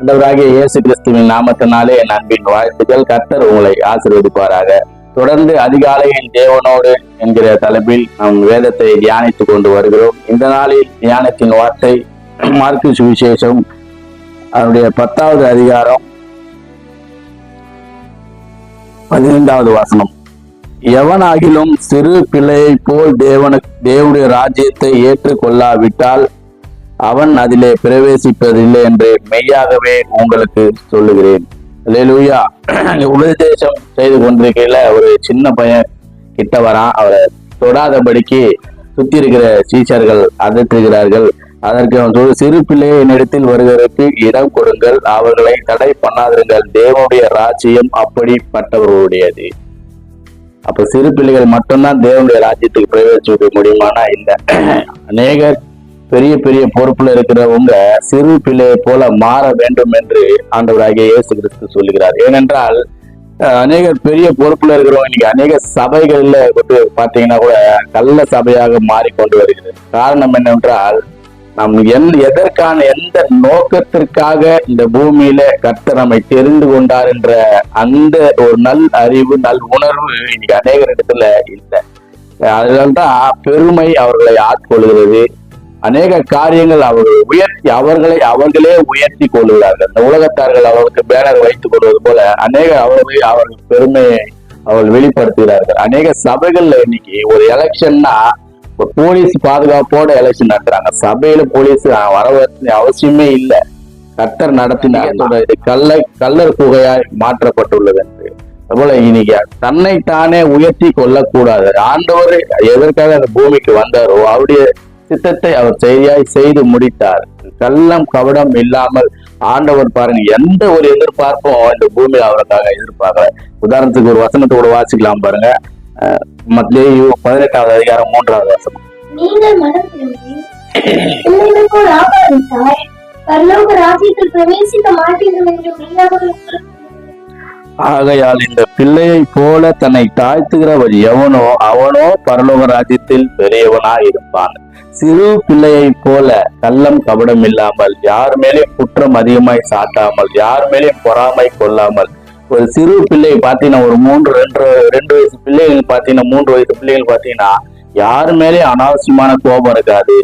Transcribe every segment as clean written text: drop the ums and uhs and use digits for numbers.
ஆண்டவராகிய இயேசு கிறிஸ்துவின் நாமத்தினாலே என் அன்பின் வாழ்த்துக்கள். கர்த்தர் உங்களை ஆசீர்வதிப்பாராக. தொடர்ந்து அதிகாலையின் தேவனோடு என்கிற தலைப்பில் நாம் வேதத்தை தியானித்துக் கொண்டு வருகிறோம். இந்த நாளில் தியானத்தின் வார்த்தை மார்க்கு சுவிசேஷம் அதனுடைய 10வது அதிகாரம் 15வது வசனம். எவனாகிலும் சிறு பிள்ளையை போல் தேவனுடைய ராஜ்யத்தை ஏற்றுக்கொள்ளாவிட்டால் அவன் அதிலே பிரவேசிப்பதில்லை என்று மெய்யாகவே உங்களுக்கு சொல்லுகிறேன். அல்லேலூயா. உபதேசம் செய்து கொண்டிருக்கையில ஒரு சின்ன பையன் கிட்ட வரான். அவரை தொடாதபடிக்கு சுத்தி இருக்கிற சீஷர்கள் அதட்டுகிறார்கள். அதற்கு அவன் சொல்லி, சிறு பிள்ளையை என்னிடத்தில் வருவதற்கு இடம் கொடுங்கள், அவர்களை தடை பண்ணாதீர்கள், தேவனுடைய ராஜ்யம் அப்படிப்பட்டவர்களுடையது. அப்ப சிறு பிள்ளைகள் மட்டும்தான் தேவனுடைய ராஜ்யத்துக்கு பிரவேசிக்க முடியுமானா இல்லை. அநேகர் பெரிய பெரிய பொறுப்புல இருக்கிறவங்க சிறு பிள்ளையை போல மாற வேண்டும் என்று ஆண்டவராகிய இயேசு கிறிஸ்து சொல்லுகிறார். ஏனென்றால் அநேகர் பெரிய பொறுப்புல இருக்கிறவங்க இன்னைக்கு அநேக சபைகள்ல பாத்தீங்கன்னா கூட கள்ள சபையாக மாறிக்கொண்டு வருகிறது. காரணம் என்னவென்றால் நம் எதற்கான எந்த நோக்கத்திற்காக இந்த பூமியில கர்த்தர் நம்மை தெரிந்து கொண்டார் என்ற அந்த ஒரு நல் அறிவு நல் உணர்வு இன்னைக்கு அநேகர் இடத்துல இல்லை. அதனால்தான் பெருமை அவர்களை ஆட்கொள்கிறது. அநேக காரியங்கள் அவர்களே உயர்த்தி கொள்கிறார்கள். இந்த உலகத்தார்கள் அவர்களுக்கு பேனர் வைத்துக் கொள்வது போல அநேக அவர்கள் பெருமையை அவர்கள் வெளிப்படுத்துகிறார்கள். அநேக சபைகள்ல இன்னைக்கு ஒரு எலெக்ஷன்னா போலீஸ் பாதுகாப்போட எலெக்ஷன் நடத்துறாங்க. சபையில போலீஸ் வர அவசியமே இல்லை. கர்த்தர் நடத்தினார். கள்ளர் குகையாய் மாற்றப்பட்டுள்ளது என்று. அதுபோல இன்னைக்கு தன்னைத்தானே உயர்த்தி கொள்ளக்கூடாது. ஆண்டவர் எதற்காக அந்த பூமிக்கு வந்தாரோ அவருடைய சித்தத்தை அவர் செய்து முடித்தார். கள்ளம் கபடம் இல்லாமல் ஆண்டவர் பாருங்க, எந்த ஒரு எதிர்பார்ப்பும் இந்த பூமியில அவருக்காக எதிர்பார்க்கல. உதாரணத்துக்கு ஒரு வசனத்தை கூட வாசிக்கலாம் பாருங்க. மத்தேயு 18வது அதிகாரம் 3வது வசனம். நீங்கள் மனம் திரும்பி பிள்ளைகளுக்கு ஆபாதித்தால் பரலோக ராஜ்யத்தில் பிரவேசிக்க மாட்டீர்கள் என்று மெய்யாகவே ஆகையால் இந்த பிள்ளையை போல தன்னை தாழ்த்துகிறவர் எவனோ அவனோ பரலோக ராஜ்யத்தில் பெரியவனாய் இருப்பான். சிறு பிள்ளையை போல கள்ளம் கபடம் இல்லாமல், யார் மேலே குற்றம் அதிகமாய் சாட்டாமல், யார் மேலே பொறாமை கொள்ளாமல். ஒரு சிறு பிள்ளை பாத்தீங்கன்னா ஒரு 2 வயசு பிள்ளைகள் பாத்தீங்கன்னா 3 வயசு பிள்ளைகள் பாத்தீங்கன்னா யாரு மேலே அனாவசியமான கோபம் இருக்காது,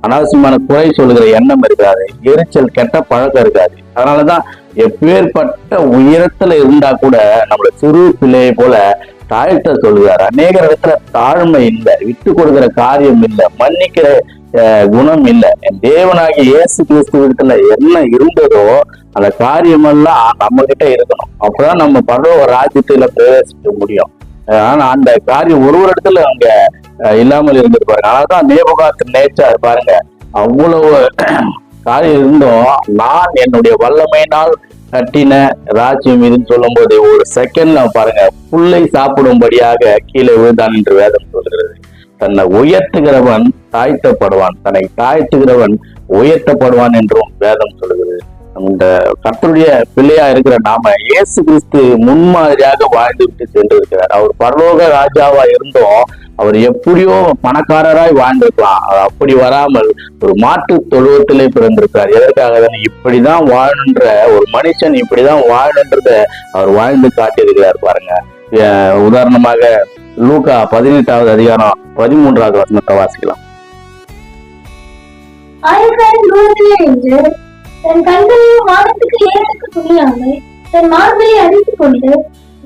அனாவசியமான குறை சொல்லுகிற எண்ணம் இருக்காது, எரிச்சல் கெட்ட பழக்கம் இருக்காது. அதனாலதான் எப்பேற்பட்ட உயரத்துல இருந்தா கூட நம்மள சிறு பிள்ளையை போல தாழ்த்த சொல்லுகிறார். அநேக இடத்துல தாழ்மை இல்லை, விட்டு கொடுக்கிற காரியம் இல்லை, மன்னிக்கிற குணம் இல்லை. என் தேவனாகிய இயேசு கிறிஸ்து இடத்துல என்ன இருந்ததோ அந்த காரியமெல்லாம் நம்ம கிட்ட இருக்கணும். அப்பதான் நம்ம பரலோக ராஜ்யத்துல பிரவேசிக்க முடியும். ஆனா அந்த காரியம் ஒரு இடத்துல அங்க இல்லாமல் இருந்துட்டு பாருங்க. அதனாலதான் நேபுகாத் நேச்சார் பாருங்க, அவ்வளவு காரியம் இருந்தும் நான் என்னுடைய வல்லமையினால் கட்டின ராஜ்யம் இதுன்னு சொல்லும் போது ஒரு செகண்ட்ல பாருங்க புல்லை சாப்பிடும்படியாக கீழே விழுந்தான் என்று வேதம் சொல்கிறது. தன்னை உயர்த்துகிறவன் தாழ்த்தப்படுவான், தன்னை தாழ்த்துகிறவன் உயர்த்தப்படுவான் என்றும் வேதம் சொல்கிறது. அந்த கர்த்தருடைய பிள்ளையா இருக்கிற நாம இயேசு கிறிஸ்து முன்மாதிரியாக வாழ்ந்து விட்டு சென்று இருக்கிறார். அவர் பரலோக ராஜாவா இருந்தும் அவர் எப்படியோ பணக்காரராய் வாழ்ந்திருக்கலாம். அப்படி வராமல் ஒரு மாட்டு தொழுவத்திலே பிறந்திருக்கார். எதற்காக இப்படிதான் வாழணுன்ற ஒரு மனுஷன் இப்படிதான் வாழணுன்றத அவர் வாழ்ந்து காட்டியிருக்கிறார் பாருங்க. உதாரணமாக லூக்கா 18வது அதிகாரம் 13வது வசனத்தை வாசிக்கலாம். தன் கண்களையும் வானத்துக்கு ஏறக்கு துணியாமல் தன் மார்பை அடித்துக் கொண்டு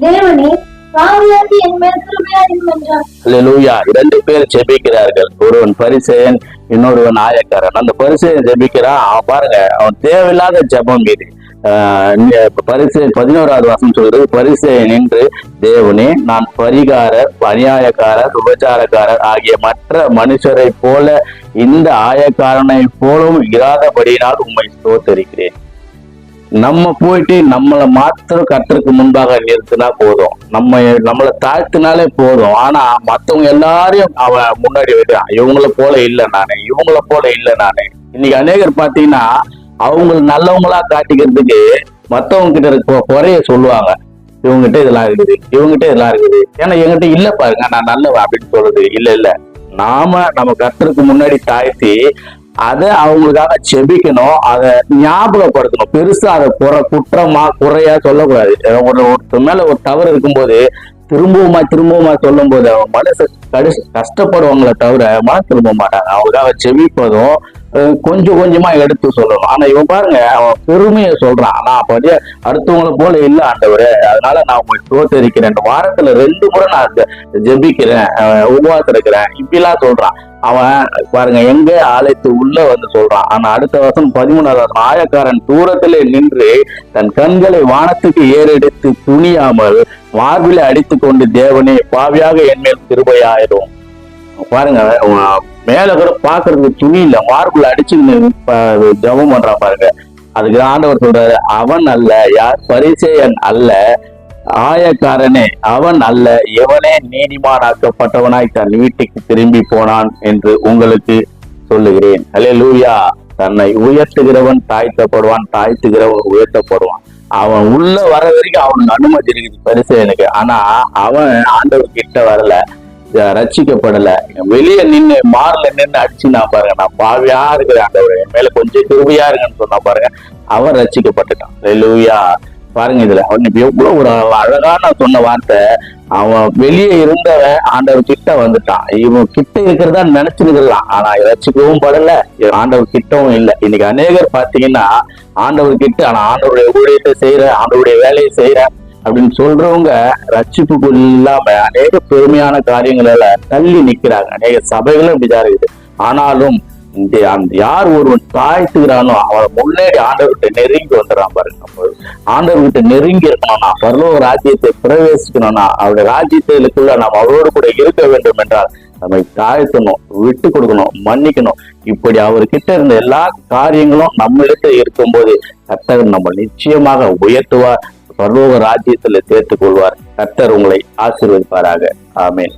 தேவனே வாங்கியாக்கி என் மேல் கிருபையாயிரும் என்றார். அல்லேலூயா. 2 பேர் ஜெபிக்கிறார்கள். ஒருவன் பரிசேயன், இன்னொருவன் ஆயக்காரன். அந்த பரிசேயன் ஜெபிக்கிறான். அவன் பாருங்க, அவன் தேவையில்லாத ஜெபம் இது. பரிசேயன் 11வது வசனம் சொல்றது, பரிசேயன் நின்று தேவனே நான் பரிகாரர், அநியாயக்காரர், உபச்சாரக்காரர் ஆகிய மற்ற மனுஷரை போல இந்த ஆயக்காரனை போலும் இராதபடியினால் உம்மை ஸ்தோத்தரிக்கிறேன். நம்ம போயிட்டு நம்மளை மாத்திரம் கர்த்தருக்கு முன்பாக நிறுத்தினா போதும், நம்மளை தாழ்த்தினாலே போதும். ஆனா மத்தவங்க எல்லாரையும் அவன் முன்னாடி வைக்கிறான். இவங்கள போல இல்லை நானு, இவங்கள போல இல்லை நானு. இன்னைக்கு அநேகர் பாத்தீங்கன்னா அவங்க நல்லவங்களா காட்டிக்கிறதுக்கு மத்தவங்க கிட்ட இருக்க குறைய சொல்லுவாங்க. இவங்ககிட்ட இதெல்லாம் இருக்குது, இவங்ககிட்ட இதெல்லாம் இருக்குது, ஏன்னா என்கிட்ட இல்ல பாருங்க நான் நல்லவன் அப்படின்னு சொல்றது இல்ல. நம்ம கர்த்தருக்கு முன்னாடி தாழ்த்தி அதை அவங்களுக்காக செபிக்கணும், அதை ஞாபகப்படுத்தணும். பெருசா அதை குற்றமா குறையா சொல்லக்கூடாது. ஒருத்தர் மேல ஒரு தவறு இருக்கும்போது திரும்பவுமா சொல்லும் போது அவன் மனசு கஷ்டப்படுவாங்களே தவிர மன திரும்ப மாட்டாங்க. அவங்களுக்காக செபிப்பதும் கொஞ்சம் கொஞ்சமா எடுத்து சொல்லணும். ஆனா இவன் பாருங்க, அவன் பெருமையை சொல்றான். நான் அப்படியே அடுத்தவங்களை போல இல்ல ஆண்டவரே, அதனால நான் உங்களுக்கு தோத்தரிக்கிறேன், வாரத்துல 2 முறை நான் ஜெபிக்கிறேன், உபவாசம் இருக்கிறேன், இப்படிலாம் சொல்றான். அவன் பாருங்க எங்க ஆலயத்து உள்ள வந்து சொல்றான். ஆனா அடுத்த வருஷம் 13வது ஆயக்காரன் தூரத்திலே நின்று தன் கண்களை வானத்துக்கு ஏறெடுத்து துணியாமல் மார்பிலே அடித்து கொண்டு, தேவனே பாவியாக என் மேல் கிருபையாயிரும். பாருங்க, மேல கூட பாக்குறதுக்கு துணி இல்ல, மார்பிள் அடிச்சு ஜெபம் பண்றான் பாருங்க. அதுக்கு ஆண்டவர் சொல்றாரு, அவன் அல்ல, யார் பரிசேயன் அல்ல, ஆயக்காரனே அவன் அல்ல, எவனே நீதிமானாக்கப்பட்டவனாய் தன் வீட்டுக்கு திரும்பி போனான் என்று உங்களுக்கு சொல்லுகிறேன். அல்லேலூயா. தன்னை உயர்த்துகிறவன் தாழ்த்தப்படுவான், தாழ்த்துகிறவன் உயர்த்தப்படுவான். அவன் உள்ள வர வரைக்கும் அவனுக்கு அனுமதி இருக்குது பரிசேயனுக்கு. ஆனா அவன் ஆண்டவர் கிட்ட வரல, ரட்சிக்கப்படல. வெளியே நின்று மாறல நின்று அடிச்சு நான் பாருங்க, நான் பாவியா இருக்கிறேன் ஆண்டவர், என் மேல கொஞ்சம் கிருபையா இருக்குன்னு சொன்னா பாருங்க, அவன் ரட்சிக்கப்பட்டுட்டான். அல்லேலூயா. பாருங்க, இதுல அவன் எவ்வளவு ஒரு அழகான சொன்ன வார்த்தை. அவன் வெளியே இருந்தவன் ஆண்டவர் கிட்ட வந்துட்டான். இவன் கிட்ட இருக்கிறதா நினைச்சிருக்கலாம், ஆனா ரட்சிக்கவும் படல, ஆண்டவர் கிட்டவும் இல்லை. இன்னைக்கு அநேகர் பாத்தீங்கன்னா ஆண்டவர் கிட்ட, ஆனா ஆண்டவருடைய ஊழியத்தை செய்யற, ஆண்டவருடைய வேலையை செய்யற அப்படின்னு சொல்றவங்க ரட்சிப்புக்குள் இல்லாம அநேக பெருமையான காரியங்கள தள்ளி நிக்கிறாங்க. அநேக சபைகளும் இப்படிதான் இருக்குது. ஆனாலும் யார் ஒருவன் தாழ்த்துகிறானோ அவனை முன்னேறி ஆண்டவர்கிட்ட நெருங்கி வந்துடுறான் பாருங்க. ஆண்டவர்கிட்ட நெருங்கி இருக்கணும்னா, பரலோக ராஜ்யத்தை பிரவேசிக்கணும்னா, அவருடைய ராஜ்யத்திற்குள்ள நாம் அவரோடு கூட இருக்க வேண்டும் என்றால் நம்மை தாழ்த்தணும், விட்டு கொடுக்கணும், மன்னிக்கணும். இப்படி அவர்கிட்ட இருந்த எல்லா காரியங்களும் நம்மளிடத்தில் இருக்கும்போது கர்த்தர் நம்ம நிச்சயமாக உயர்த்துவார், பரலோக ராஜ்யத்துல சேர்த்துக் கொள்வார். கர்த்தர் உங்களை ஆசீர்வதிப்பாராக. ஆமென்.